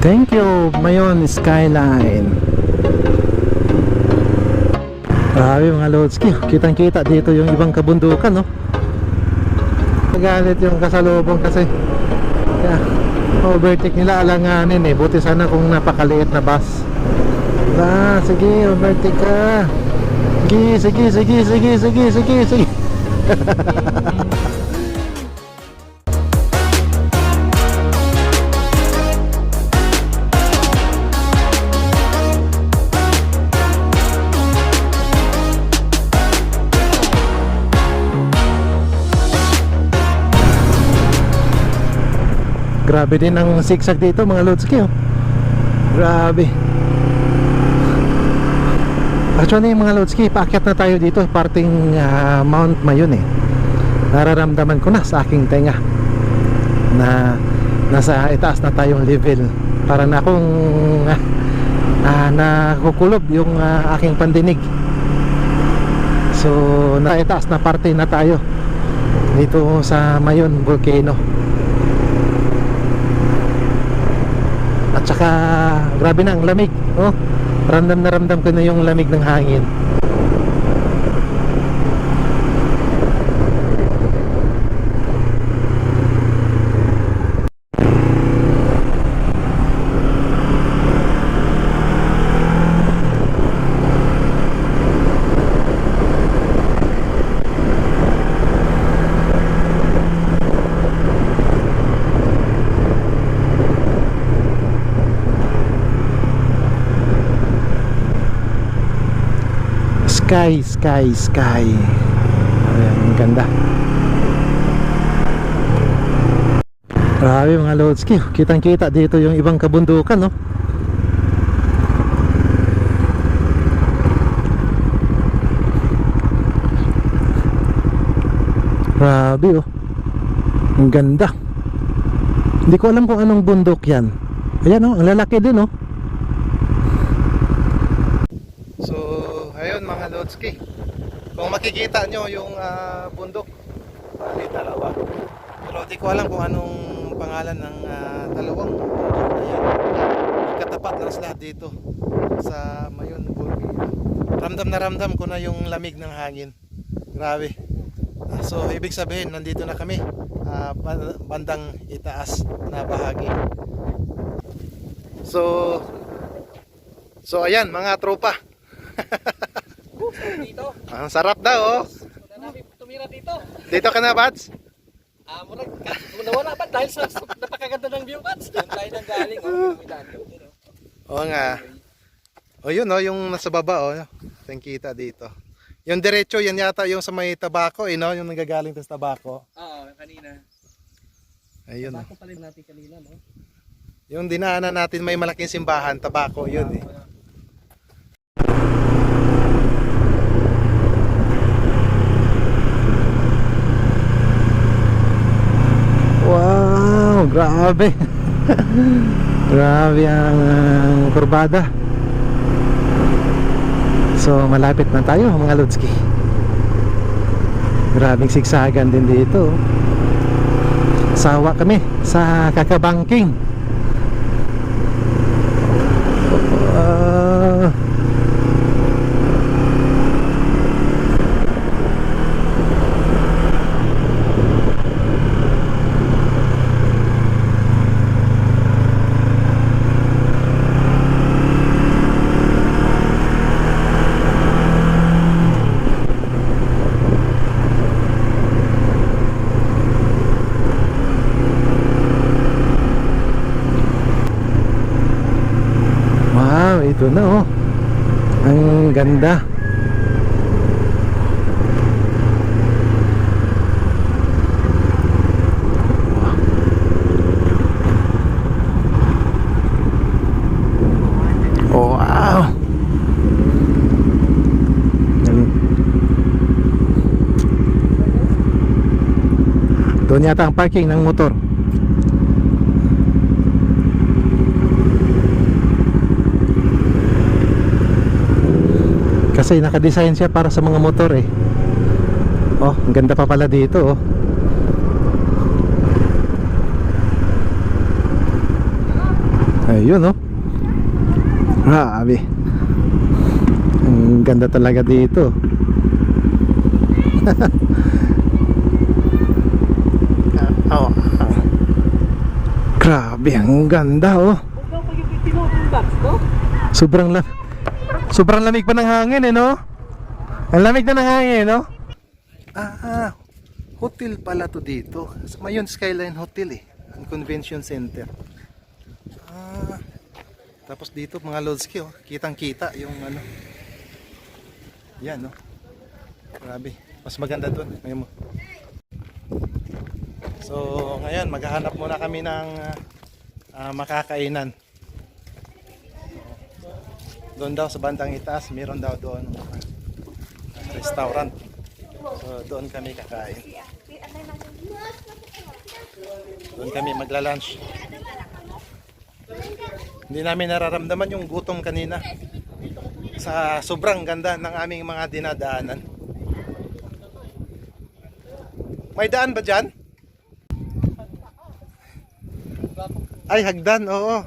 Thank you, Mayon Skyline. Grabe mga Lodski, kitang kita dito yung ibang kabundukan, no? Nagalit yung kasalubong kasi overtake nila, alanganin eh. Buti sana kung napakaliit na bus. Sige, overtake ka. Sige. Grabe din ang zigzag dito mga Lodski, oh. Grabe. Actually mga Lodski, paakyat na tayo dito, parting Mount Mayon eh. Nararamdaman ko na sa aking tenga na nasa itaas na tayong level. Para na akong nakukulob yung aking pandinig. So nasa itaas na parte na tayo dito sa Mayon Volcano. At saka grabe na ang lamig, oh. Ramdam na ramdam ko na yung lamig ng hangin. Sky. Ayan, ang ganda. Grabe mga Lodski, kitang kita dito yung ibang kabundukan, no? Grabe, oh. Ang ganda. Hindi ko alam kung anong bundok yan. Ayan, oh, ang lalaki din, oh. Ayun mga Lodski, kung makikita nyo yung bundok, bali dalawa, pero di ko alam kung anong pangalan ng dalawang bundok na yan. Katapat lang sila dito sa Mayon Volcano. Ramdam na ramdam ko na yung lamig ng hangin. Grabe. So ibig sabihin nandito na kami, bandang itaas na bahagi. So ayan mga tropa. Dito. Ang sarap daw, oh. Tumira dito. Dito ka na, Bads? Murag nawala pa dahil sa napakaganda ng view, Bads. Doon tayo nang galing, oh. Oo nga. O yun, oh, yung nasa baba, oh. Yung kita dito. Yung diretso, yan yata yung sa may tabako, eh, no? Yung nagagaling sa tabako. Oo, kanina. Ayun. Tabako pala natin kanina, no? Yung dinaanan natin may malaking simbahan, tabako, yun eh. Wow, grabe. Grabe ang kurbada. So malapit na tayo mga Lodski. Grabing sigsagan din dito. Sawa kami sa kakabangking. Ito na, oh. Ang ganda. Oh, wow. Doon yata ang parking ng motor. Kasi naka-design siya para sa mga motor eh. Oh, ang ganda pa pala dito, oh. Ayun oh. Grabe. Ang ganda talaga dito. Oh. Grabe, ang ganda oh. Sobrang lamig pa ng hangin eh no? Ang lamig na ng hangin no? Hotel pala to dito. Mayon Skyline Hotel eh. Ang convention center. Tapos dito mga lodski oh, kitang-kita yung ano. Yan no. Grabe. Mas maganda doon. Ngayon mo. So ngayon maghahanap muna kami ng makakainan. Doon daw sa bandang itaas, meron daw doon restaurant. So doon kami kakain. Doon kami magla-lunch. Hindi namin nararamdaman yung gutom kanina sa sobrang ganda ng aming mga dinadaanan. May daan ba dyan? Ay, hagdan, oo.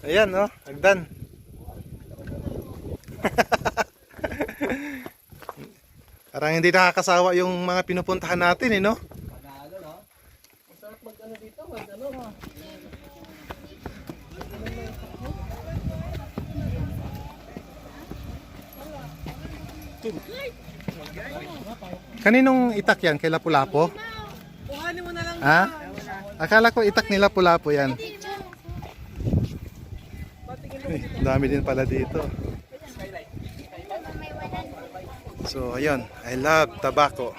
Ayan, oh, hagdan. Parang hindi nakakasawa yung mga pinupuntahan natin, eh, no? Panalo, no? Masarap mag-ano dito, mag-ano, no? Kaninong itak yan? Kay Lapu-Lapu? Kuhanin mo na lang. Ha? Akala ko itak ni Lapu-Lapu yan. Dami din pala dito. So ayun, I love tobacco.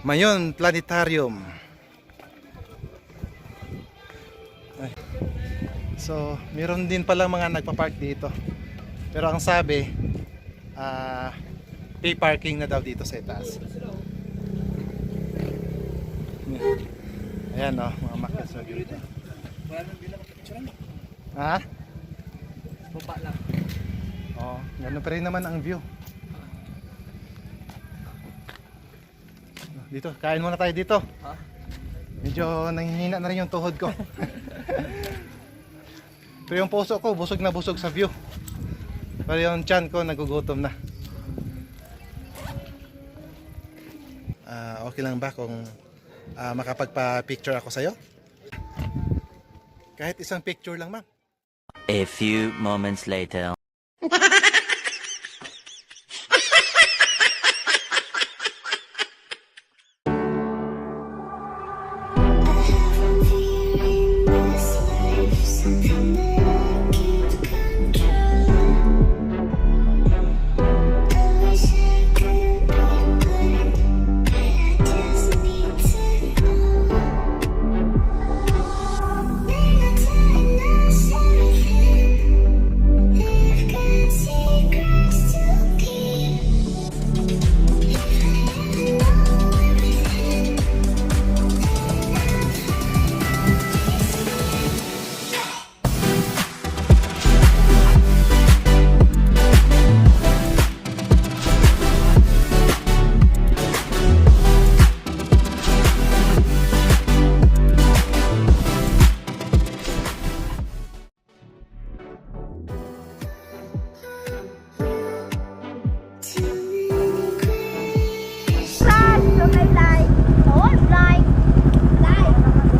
Mayon Planetarium. Ay. So meron din pala mga nagpa-park dito. Pero ang sabi, pay parking na daw dito sa itaas. Ayan o, mga markets na dito. Wala nang bilang picture mo. Ha? Baba lang. Oo, ganun pa rin naman ang view. Dito, kain muna tayo dito. Ha? Medyo nanghihina na rin yung tuhod ko. Pero yung puso ko, busog na busog sa view. Pero yung tiyan ko, nagugutom na. Okay lang ba kung makapagpa-picture ako sa'yo? Kahit isang picture lang, ma'am. A few moments later.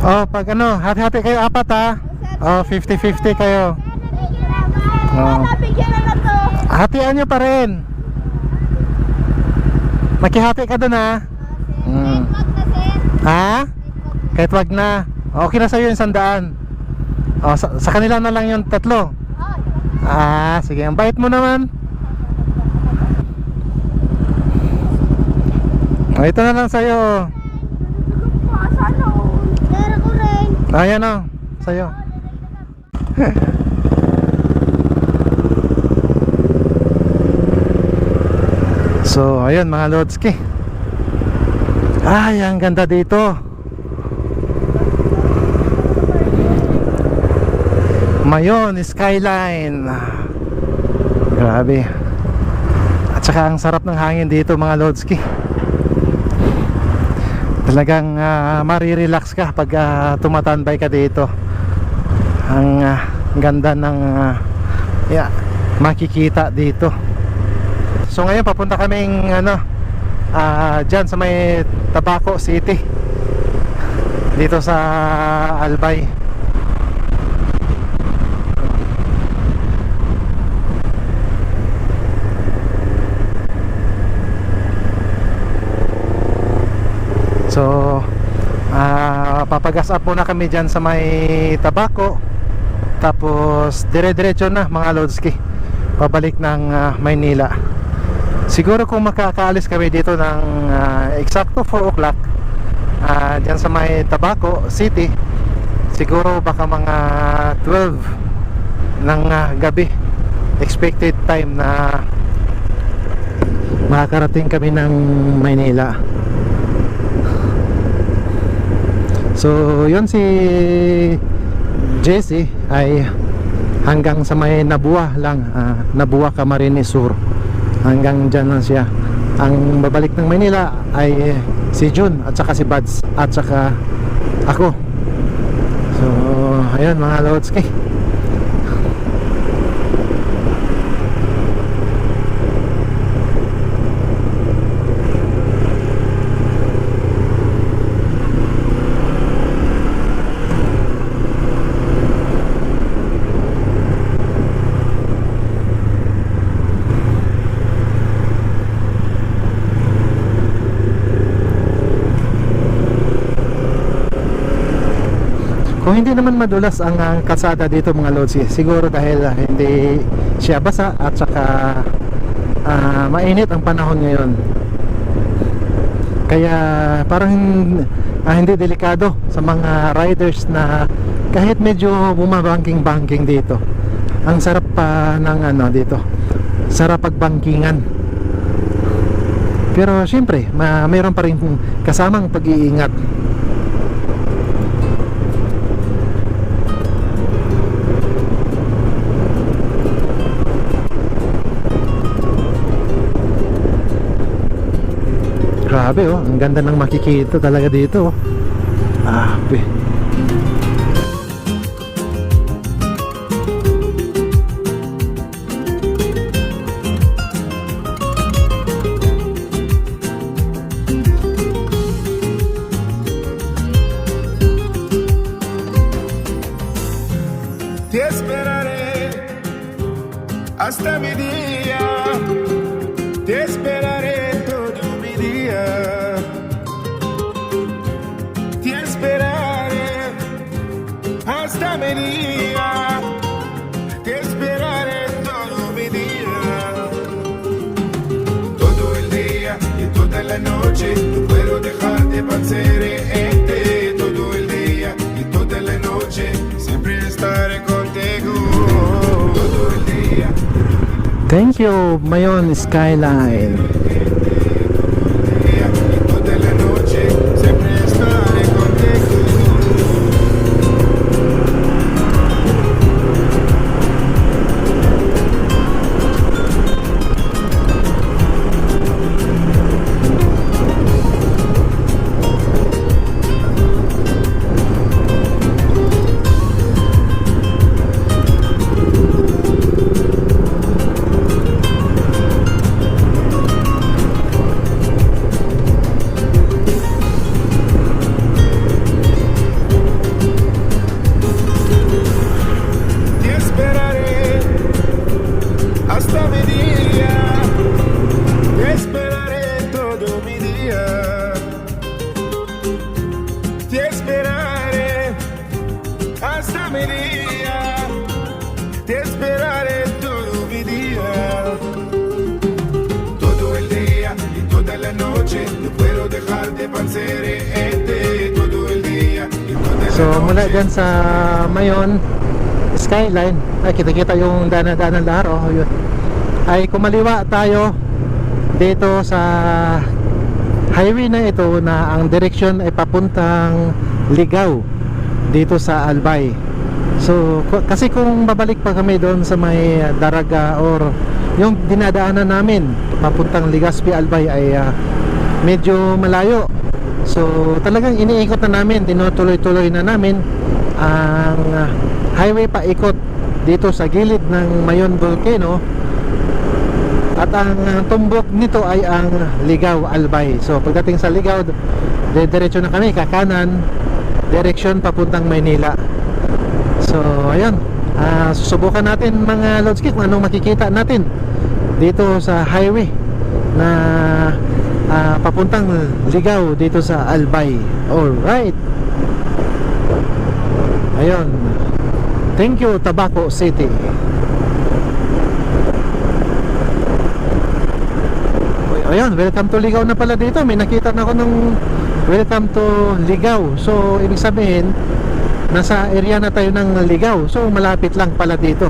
Oh, pag ano, hati-hati kayo apat ha. Oh, 50-50 kayo. Oh. Hatian nyo pa rin. Makihati ka dun ha. Ha? Kahit wag na. Okay na sa'yo yung 100. Oh, sa kanila na lang yung 3. Sige, ang bait mo naman. Oh, ito na lang sa'yo. Ayan o, sa'yo. So, ayun mga lodski. Ay, ang ganda dito. Mayon Skyline. Grabe. At saka ang sarap ng hangin dito mga lodski. Talagang marirelax ka pag tumatambay ka dito. Ang ganda ng makikita dito. So ngayon papunta kaming dyan sa may Tabaco City, dito sa Albay. So papagas up muna kami dyan sa may Tabaco, tapos dire-diretso na mga Lodski pabalik ng Maynila. Siguro kung makakaalis kami dito ng eksakto 4 o'clock dyan sa may Tabaco City, siguro baka mga 12 ng gabi expected time na makakarating kami ng Maynila. So yun, si Jesse ay hanggang sa may Nabua lang, Nabua Camarines Sur, hanggang dyan lang siya. Ang babalik ng Maynila ay si Jun at saka si Buds at saka ako. So ayun mga Lodski, kung hindi naman madulas ang kalsada dito mga Lods, siguro dahil hindi siya basa at saka mainit ang panahon ngayon, kaya parang hindi delikado sa mga riders na kahit medyo bumabangking-bangking dito. Ang sarap pa ng dito, sarap pagbangkingan, pero syempre mayroon pa rin kasamang pag-iingat. Grabe ang ganda ng makikita talaga dito. Grabe. Te esperaré hasta mi día, te esperaré todo mi día, te esperaré hasta mi día, te esperaré todo mi día, todo el día y toda la noche, no puedo dejar de pensar en ti, todo el día y toda la noche, siempre estaré contigo, todo el día. Thank you, Mayon Skyline. Y toda la noche siempre estaré contigo. Te esperaré hasta mi día, te esperaré todo mi día, te esperaré hasta mi día, te esperaré todo mi día, todo el día y toda la noche, no puedo dejar de pensar en ti, todo el día y toda la So mula noche. dyan sa Mayon Skyline, ay kita-kita yung dana-dana laro, yun. Ay kumaliwa tayo dito sa highway na ito na ang direksyon ay papuntang Ligaw dito sa Albay. So kasi kung babalik pa kami doon sa may Daraga or yung dinadaanan namin papuntang Legazpi Albay ay medyo malayo. So talagang iniikot na namin, tinutuloy-tuloy na namin ang highway paikot dito sa gilid ng Mayon Volcano. At ang tumbok nito ay ang Ligaw Albay. So pagdating sa Ligaw, diretso na kami, kakanan, direksyon papuntang Maynila. So ayun, susubukan natin mga Lodski kung anong makikita natin dito sa highway na papuntang Ligaw dito sa Albay. Alright, ayun, thank you Tabaco City. Ayun, welcome to Ligaw na pala dito. May nakita na ako ng welcome to Ligaw. So ibig sabihin nasa area na tayo ng Ligaw. So malapit lang pala dito.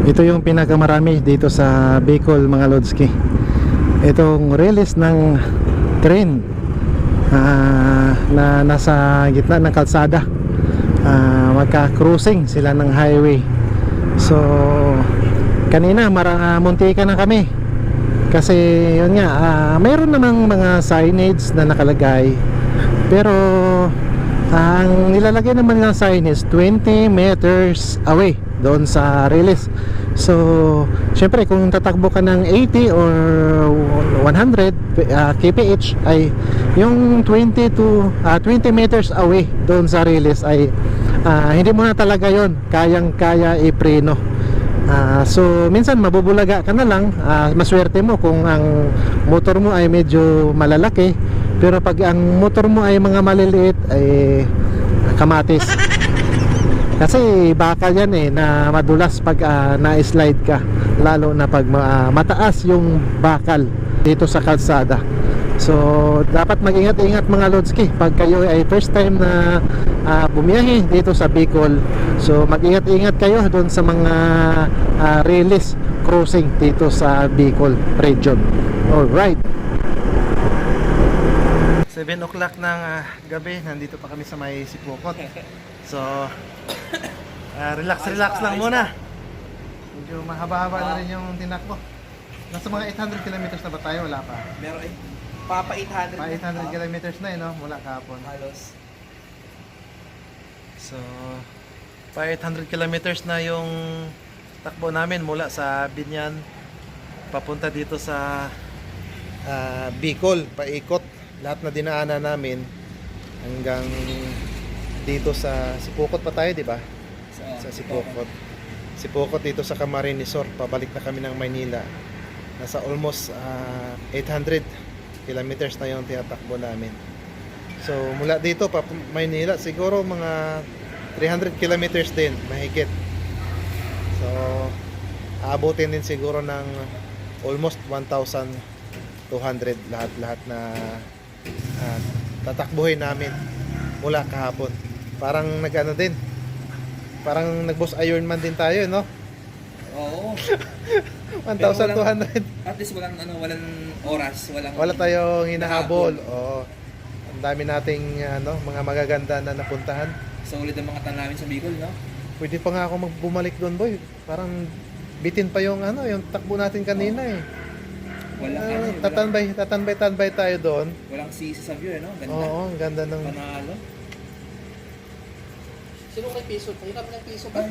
Ito yung pinakamarami dito sa Bicol mga Lodski. Itong release ng train na nasa gitna ng kalsada. Magka-cruising sila ng highway. So kanina muntika na kami. Kasi yun nga, mayroon namang mga signage na nakalagay. Pero ang nilalagay naman ng signage 20 meters away doon sa release. So syempre kung tatakbo ka ng 80 or 100 kph ay yung 20 meters away doon sa release ay hindi mo na talaga yon kayang-kaya ipreno. So minsan mabubulaga ka na lang. Maswerte mo kung ang motor mo ay medyo malalaki, pero pag ang motor mo ay mga maliliit ay kamatis. Kasi bakal yan na madulas pag na-slide ka, lalo na pag mataas yung bakal dito sa kalsada. So dapat mag-ingat-ingat mga Lodski pag kayo ay first time na bumiyahe dito sa Bicol. So mag-ingat-ingat kayo doon sa mga release crossing dito sa Bicol region. Alright, 7 o'clock ng gabi, nandito pa kami sa may Sipokot. So relax lang muna. Medyo mahaba-haba na rin yung tinakbo. Nasa mga 800 kilometers na ba tayo? Wala pa. Meron Papa 800. Pa 800 kilometers na no? Mula kahapon. Halos. So pa 800 kilometers na yung takbo namin mula sa Binyan papunta dito sa Bicol, paikot. Lahat na dinaanan namin hanggang dito sa Sipokot pa tayo, di ba? Sa Sipokot. Sipokot dito sa Camarines Sur, pabalik na kami ng Maynila. Nasa almost 800 kilometers na yung tinatakbo namin. So mula dito pa Maynila siguro mga 300 kilometers din, mahigit. So aabutin din siguro ng almost 1,200 lahat na tatakbuhin namin mula kahapon. Parang nag-ano din, parang nag-boss Ironman din tayo, no? Oo. 1,200. At least walang oras, Wala tayong hinahabol. Oo. Ang dami nating mga magaganda na napuntahan. Solid ang mga namin sa Bicol, no? Pwede pa nga ako bumalik doon, boy. Parang bitin pa yung yung takbo natin kanina eh. Walang Tatanbay tayo doon. walang sisi sa view, no? Ganda. Oo, ang ganda ng Panalo. Sino kay piso? Hirap ng piso ba?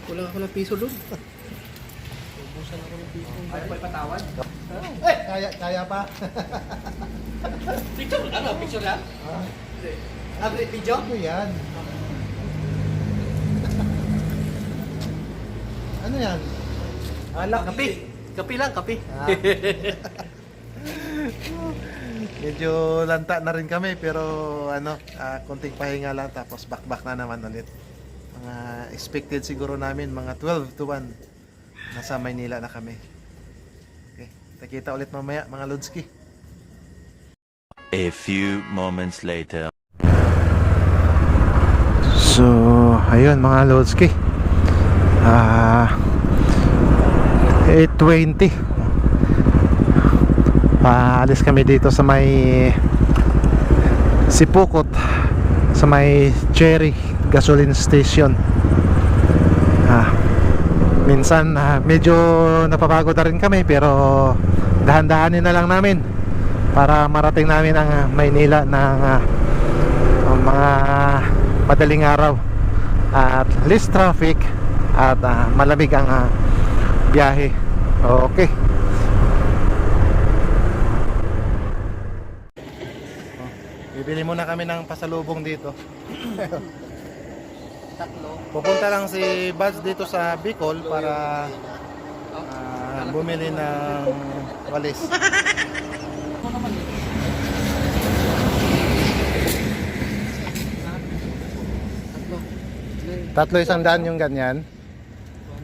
wala ako ng piso doon. Ubusan ako ng piso. Ayaw pa ipatawad? Kaya pa. Picture? Ano? Picture lang? Video? Ano yan? Ano yan? Alak, kape. Kape lang, kape. Medyo lanta na rin kami pero konting pahinga lang tapos back na naman ulit. Mga expected siguro namin mga 12 to 1 nasa Maynila na kami. Okay, kita ulit mamaya mga Lodski. A few moments later. So, ayun mga Lodski. 8:20. Paalis kami dito sa may Sipokot, sa may Cherry Gasoline Station. minsan medyo napapagod na rin kami, pero dahan-dahanin na lang namin para marating namin ang Maynila ng mga madaling araw at less traffic at malamig ang biyahe. Okay. Bibili muna kami ng pasalubong dito. Tatlo. Pupunta lang si Buds dito sa Bicol para bumili ng walis. Ano naman eh? Tatlo. Tatlo 100 yung ganyan.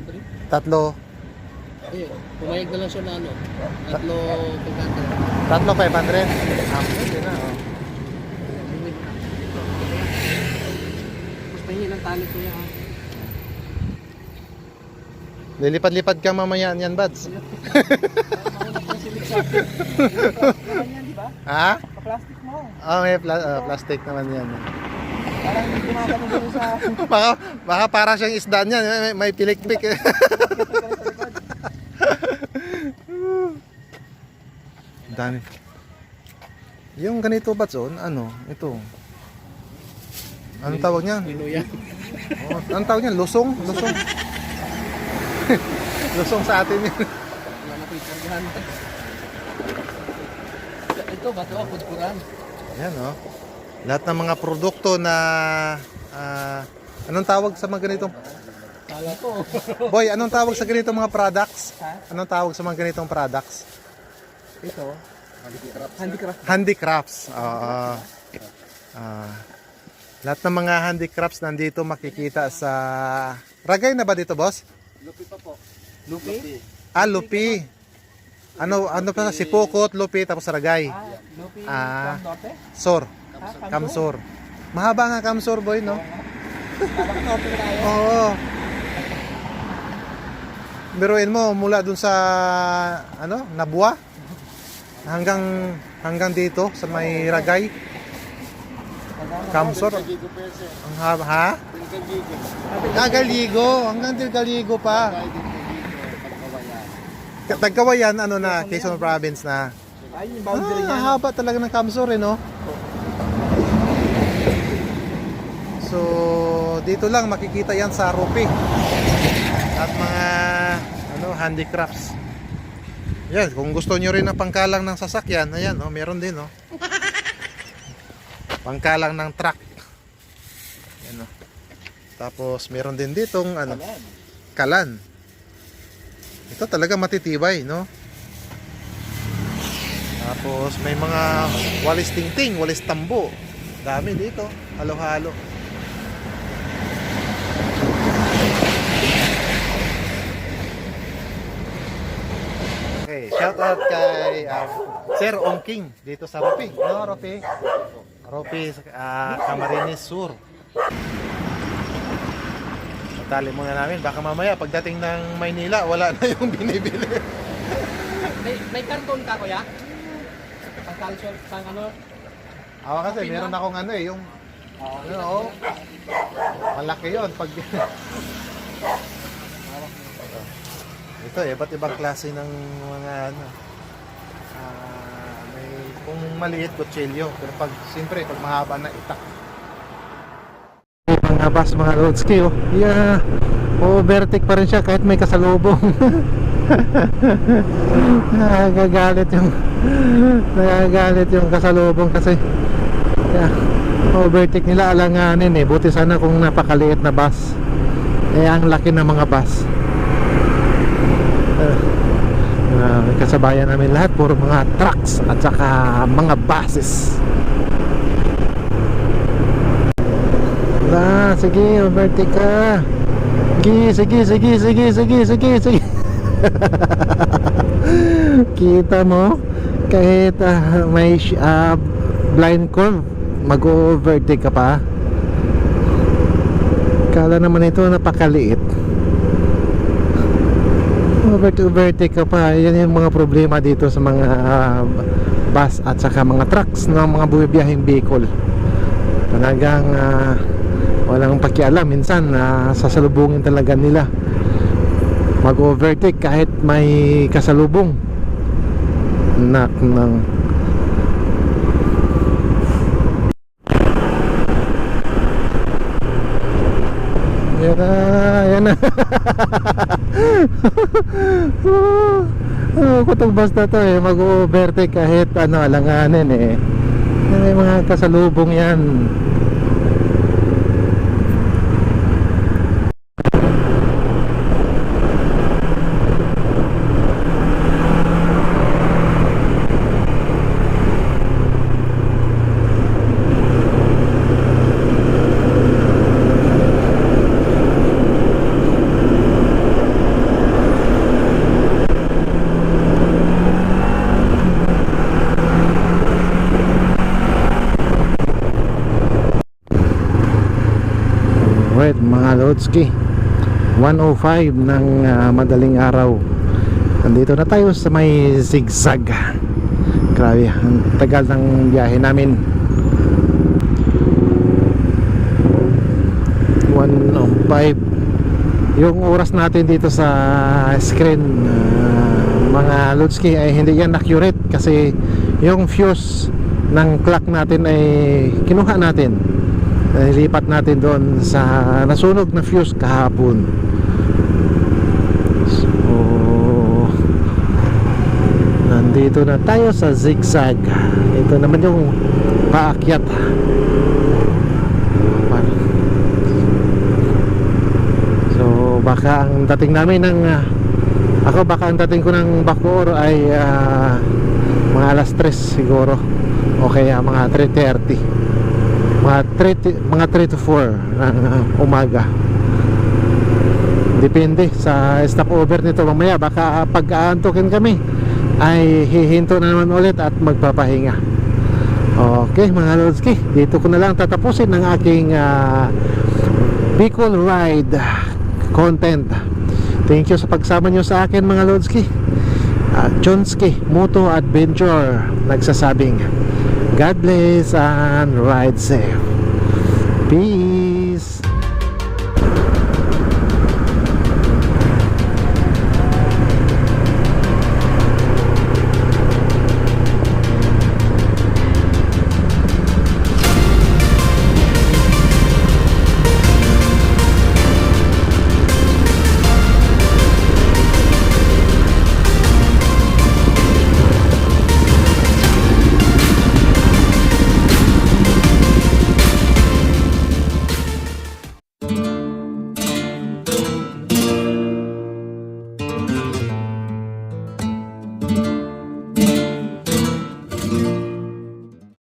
100. Tatlo. Ayun, pumayag na lang siya na ano. Tatlo pagkanta. Tatlo 500. Pwede na. Oh. Mas pahingi ng tali ko yan. Lilipad-lipad ka mamaya yan, Buds. Maunat na silig sa akin. Naman yan, di ba? Ha? Ka-plastic mo. Oh, may plastic naman yan. Parang hindi gumagano doon sa... Baka para siyang isda niyan, may pilik-pik. Dami. Yung ganito Buds, ano? Ito. Anong tawag niyan? Pinuya. Oh, anong tawag niyan? Lusong? Lusong. Lusong sa atin yun. Wala na po ikargahan. Ito, bato ako, kuran. Yan, oh. Lahat ng mga produkto na anong tawag sa mga ganitong Kala ko. Boy, anong tawag sa ganitong mga products? Ha? Anong tawag sa mga ganitong products? Ito. Handicraft. Handicrafts. Lahat ng mga handicrafts nandito makikita sa Ragay na ba dito, boss? Lupi pa po. Lupi? Lupi. Ano pa si Pukot, Lupi tapos Ragay. Lupi Ah. from Norte? Sor. Kamsor? Kamsor. Mahaba nga Kamsor, boy, no? Parang Norte tayo. Oo. Biruin mo mula dun sa Nabua hanggang dito sa may Ragay. Kamsor. Ang haba, ha? Galigo, hanggang Galigo pa. Tagkawayan na, Quezon Province na. Ay, yung boundary niya. Haba talaga ng Kamsor, no? So, dito lang makikita yan sa Rupi. At mga handicrafts. Yan, kung gusto nyo rin ng pangkalang ng sasakyan, ayan, meron din, pangkalang ng truck. Yan, tapos meron din ditong kalan. Ito talaga matitibay, no? Tapos may mga walis tingting, walis tambo. Dami dito, halo-halo. Okay, shout out kay Sir Ongking dito sa Ropi. No, Ropi? Ropi, Camarines Sur. Tali muna namin, baka mamaya pagdating ng Maynila, wala na yung binibili. May karton ka, kuya? Pang calcium, pang ano? Ako kasi meron akong yung malaki yon pag ito, iba't ibang klase ng mga may kung maliit kutsilyo, pero siyempre pag mahaba na itak. Mga bus, mga road ski, overtake pa rin siya kahit may kasalubong. Nagagalit yung kasalubong kasi overtake nila, alanganin buti sana kung napakaliit na bus, ang laki ng mga bus. May kasabayan namin lahat, puro mga trucks at saka mga buses. Sige, overtake ka. Sige. Kita mo, kahit may blind curve, mag-overtake ka pa. Kala naman ito napakaliit, overtake ka pa. Yan yung mga problema dito sa mga bus at saka mga trucks ng mga bumibiyaheng Bicol. Talagang walang pakialam, minsan sasalubungin talaga nila. mag-overtake kahit may kasalubong. Nak ng yan na, yan na. Kutong basta to eh, mag-overtake kahit ano, alanganin eh. May mga kasalubong yan. Alright mga Lodski, 1:05 ng madaling araw. Nandito na tayo sa may zigzag. Grabe, ang tagal ng biyahe namin. 1:05 yung oras natin dito sa screen, mga Lodski, ay hindi yan accurate kasi yung fuse ng clock natin ay kinuha natin, nilipat natin doon sa nasunog na fuse kahapon. So nandito na tayo sa zigzag. Ito naman yung paakyat. So baka ang dating namin ng baka ang dating ko ng Bacoor ay mga alas 3 siguro, o kaya mga 3:30, mga 3 to 4 ng umaga. Depende sa stopover nito mamaya. Baka pag aantukin kami ay hihinto na naman ulit at magpapahinga. Okay mga Lodski, dito ko na lang tatapusin ng aking Bicol ride content. Thank you sa pagsama nyo sa akin mga Lodski. Chonski Moto Adventure nagsasabing God bless and ride safe. Peace.